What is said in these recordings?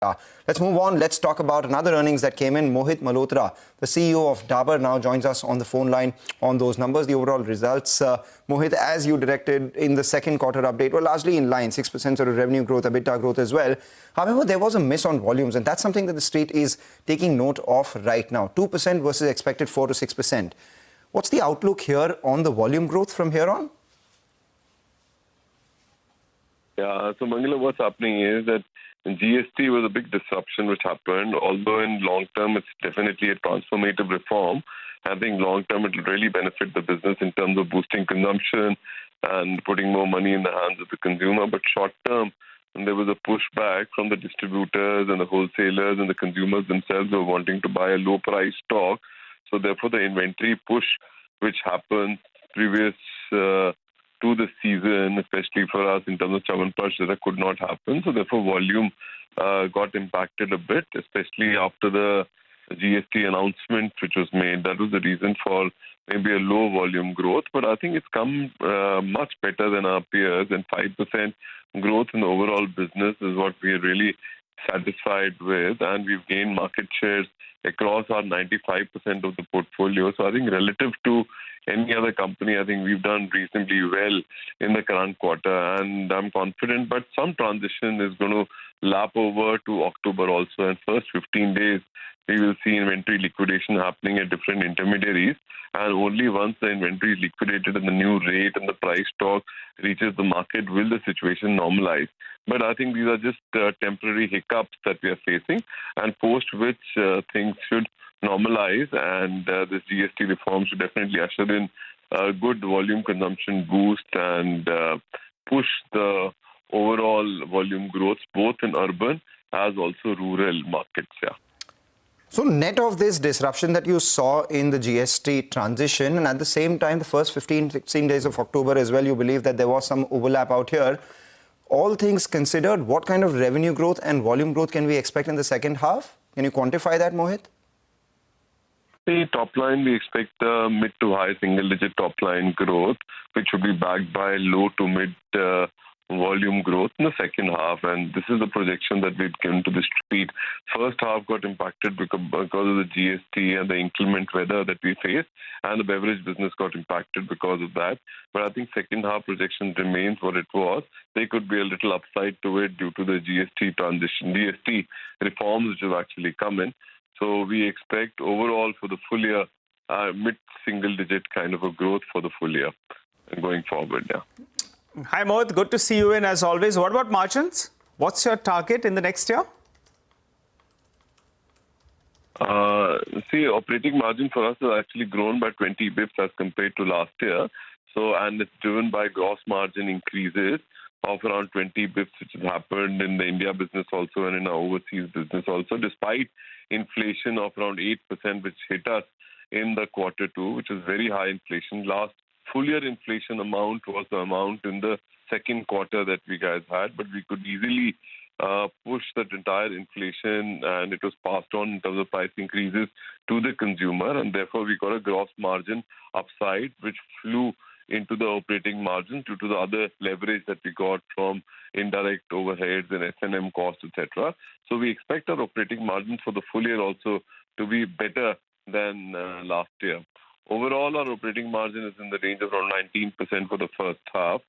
Let's move on. Let's talk about another earnings that came in. Mohit Malhotra, the CEO of Dabur, now joins us on the phone line on those numbers, the overall results. Mohit, as you directed in the second quarter update, were largely in line, 6% sort of revenue growth, EBITDA growth as well. However, there was a miss on volumes, and that's something that the street is taking note of right now. 2% versus expected 4 to 6%. What's the outlook here on the volume growth from here on? Yeah, so Mangala, what's happening is that GST was a big disruption which happened, although in long term it's definitely a transformative reform. I think long term it will really benefit the business in terms of boosting consumption and putting more money in the hands of the consumer. But short term, there was a pushback from the distributors and the wholesalers and the consumers themselves who were wanting to buy a low price stock. So therefore the inventory push which happened previous to the season, especially for us in terms of Chyawanprash, that could not happen. So therefore volume got impacted a bit, especially after the GST announcement which was made. That was the reason for maybe a low volume growth. But I think it's come much better than our peers, and 5% growth in the overall business is what we are really satisfied with, and we've gained market shares across our 95% of the portfolio. So I think relative to any other company, I think we've done reasonably well in the current quarter, and I'm confident. But some transition is going to lap over to October also, and first 15 days we will see inventory liquidation happening at different intermediaries, and only once the inventory is liquidated and the new rate and the price talk reaches the market will the situation normalize. But I think these are just temporary hiccups that we are facing, and post which things should normalize, and this GST reform should definitely usher in a good volume consumption boost and push the overall volume growth both in urban as also rural markets. Yeah. So net of this disruption that you saw in the GST transition, and at the same time the first 15-16 days of October as well, you believe that there was some overlap out here. All things considered, what kind of revenue growth and volume growth can we expect in the second half? Can you quantify that, Mohit? The top line, we expect mid to high single-digit top line growth, which will be backed by low to mid volume growth in the second half. And this is the projection that we've given to the street. First half got impacted because of the GST and the inclement weather that we faced, and the beverage business got impacted because of that. But I think second half projection remains what it was. There could be a little upside to it due to the GST transition, GST reforms which have actually come in. So we expect overall for the full year, mid-single-digit kind of a growth for the full year going forward. Yeah. Hi Mohit, good to see you in as always. What about margins? What's your target in the next year? See, operating margin for us has actually grown by 20 bips as compared to last year. So, and it's driven by gross margin increases of around 20 bips, which has happened in the India business also and in our overseas business also, despite inflation of around 8%, which hit us in the quarter two, which is very high inflation. Last full year inflation amount was the amount in the second quarter that we guys had, but we could easily push that entire inflation, and it was passed on in terms of price increases to the consumer, and therefore we got a gross margin upside, which flew into the operating margin due to the other leverage that we got from indirect overheads and S&M costs, etc. So we expect our operating margin for the full year also to be better than last year. Overall, our operating margin is in the range of around 19% for the first half,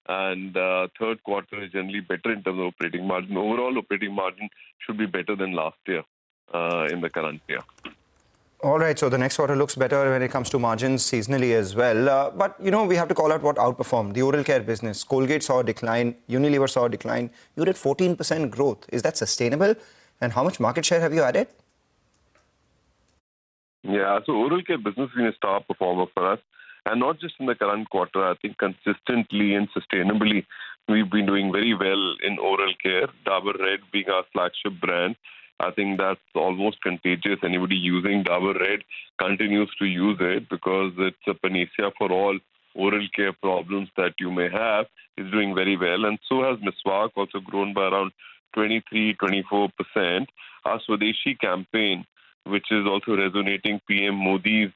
and third quarter is generally better in terms of operating margin. Overall, operating margin should be better than last year in the current year. All right, so the next quarter looks better when it comes to margins seasonally as well. But, you know, we have to call out what outperformed. The oral care business, Colgate saw a decline, Unilever saw a decline. You did 14% growth. Is that sustainable? And how much market share have you added? Yeah, so oral care business has been a star performer for us. And not just in the current quarter, I think consistently and sustainably, we've been doing very well in oral care. Dabur Red being our flagship brand, I think that's almost contagious. Anybody using Dabur Red continues to use it because it's a panacea for all oral care problems that you may have. It's doing very well. And so has Meswak, also grown by around 23-24%. Our Swadeshi campaign, which is also resonating, PM Modi's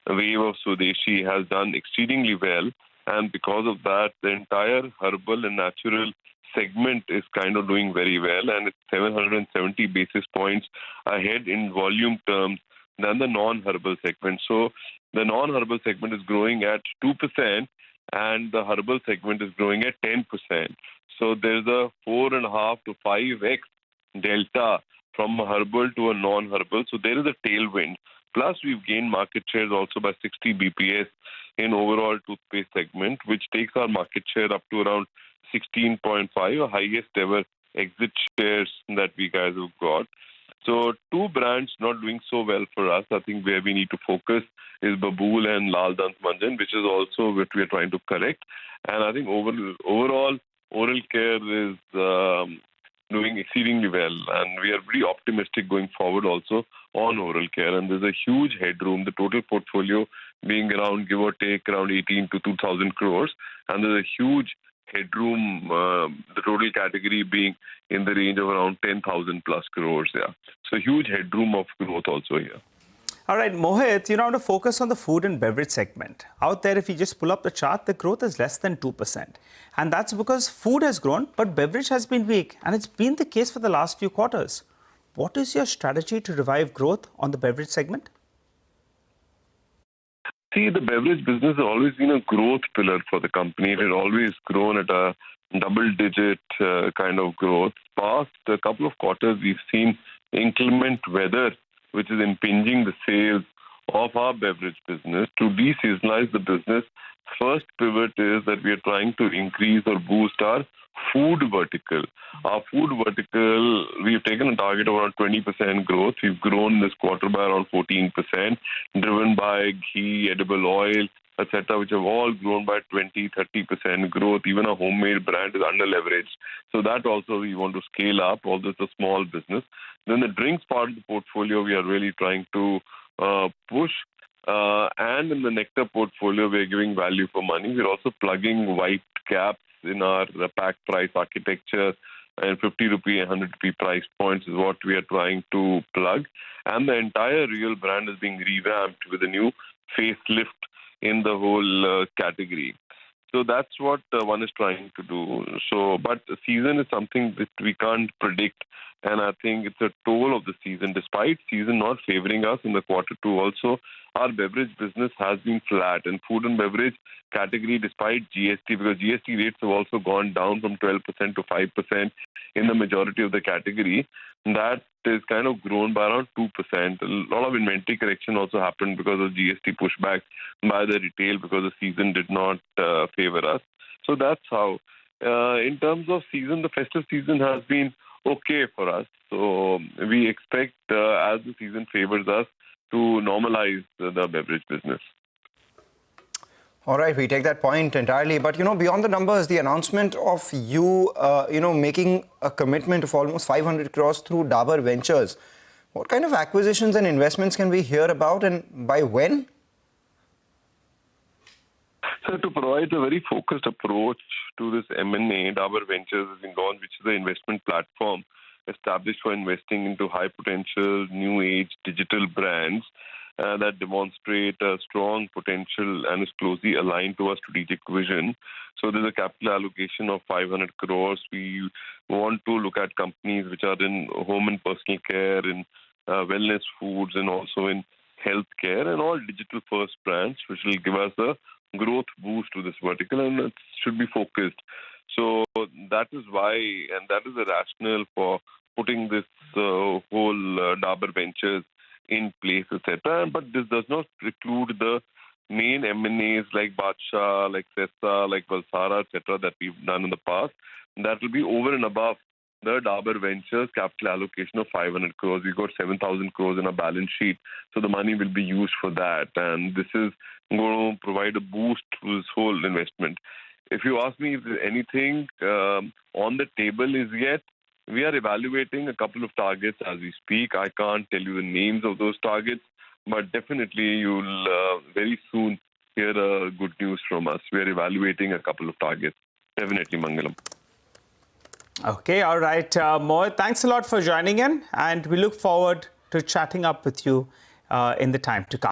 wave of Swadeshi, has done exceedingly well. And because of that, the entire herbal and natural segment is kind of doing very well, and it's 770 basis points ahead in volume terms than the non-herbal segment. So the non-herbal segment is growing at 2%, and the herbal segment is growing at 10%. So there's a 4.5 to 5x delta from a herbal to a non-herbal. So there is a tailwind. Plus, we've gained market shares also by 60 BPS in overall toothpaste segment, which takes our market share up to around 16.5, a highest ever exit shares that we guys have got. So two brands not doing so well for us. I think where we need to focus is Babool and Lal Dant Manjan, which is also what we are trying to correct. And I think overall, oral care is doing exceedingly well, and we are pretty optimistic going forward also on oral care. And there's a huge headroom, the total portfolio being around, give or take, around 18 to 2,000 crores. And there's a huge headroom, the total category being in the range of around 10,000 plus crores. Yeah. So huge headroom of growth also here. All right, Mohit, I want to focus on the food and beverage segment. Out there, if you just pull up the chart, the growth is less than 2%. And that's because food has grown, but beverage has been weak. And it's been the case for the last few quarters. What is your strategy to revive growth on the beverage segment? See, the beverage business has always been a growth pillar for the company. It has always grown at a double-digit kind of growth. Past a couple of quarters, we've seen inclement weather, which is impinging the sales of our beverage business. To de-seasonalize the business, first pivot is that we are trying to increase or boost our food vertical. Our food vertical, we've taken a target of around 20% growth. We've grown this quarter by around 14%, driven by ghee, edible oil, etc., which have all grown by 20-30% growth. Even a homemade brand is under-leveraged. So that also we want to scale up, although it's a small business. Then the drinks part of the portfolio, we are really trying to push. And in the nectar portfolio, we're giving value for money. We're also plugging white caps in our pack price architecture, and 50 rupee and 100 rupee price points is what we are trying to plug. And the entire Real brand is being revamped with a new facelift in the whole category. So that's what one is trying to do. So, but the season is something that we can't predict. And I think it's a toll of the season. Despite season not favoring us in the quarter two also, our beverage business has been flat. And food and beverage category, despite GST, because GST rates have also gone down from 12% to 5% in the majority of the category, that is kind of grown by around 2%. A lot of inventory correction also happened because of GST pushback by the retail because the season did not favor us. So that's how. In terms of season, the festive season has been okay for us. So we expect as the season favors us to normalize the beverage business. All right, we take that point entirely. But, beyond the numbers, the announcement of you, making a commitment of almost 500 crores through Dabur Ventures. What kind of acquisitions and investments can we hear about, and by when? So to provide a very focused approach to this M&A, Dabur Ventures has been launched, which is the investment platform established for investing into high-potential, new-age digital brands that demonstrate a strong potential and is closely aligned to our strategic vision. So there's a capital allocation of 500 crores. We want to look at companies which are in home and personal care, in wellness foods, and also in healthcare, and all digital-first brands, which will give us a growth boost to this vertical, and it should be focused. So that is why, and that is the rationale for putting this whole Dabur Ventures in place, etc. But this does not preclude the main M&As like Badshah, like Sessa, like Valsara, etc. that we've done in the past. That will be over and above the Dabur Ventures capital allocation of 500 crores. We've got 7,000 crores in our balance sheet. So the money will be used for that. And this is going to provide a boost to this whole investment. If you ask me if there's anything on the table is yet, we are evaluating a couple of targets as we speak. I can't tell you the names of those targets, but definitely you'll very soon hear good news from us. We are evaluating a couple of targets. Definitely, Mangalam. Okay, all right. Mohit, thanks a lot for joining in, and we look forward to chatting up with you in the time to come.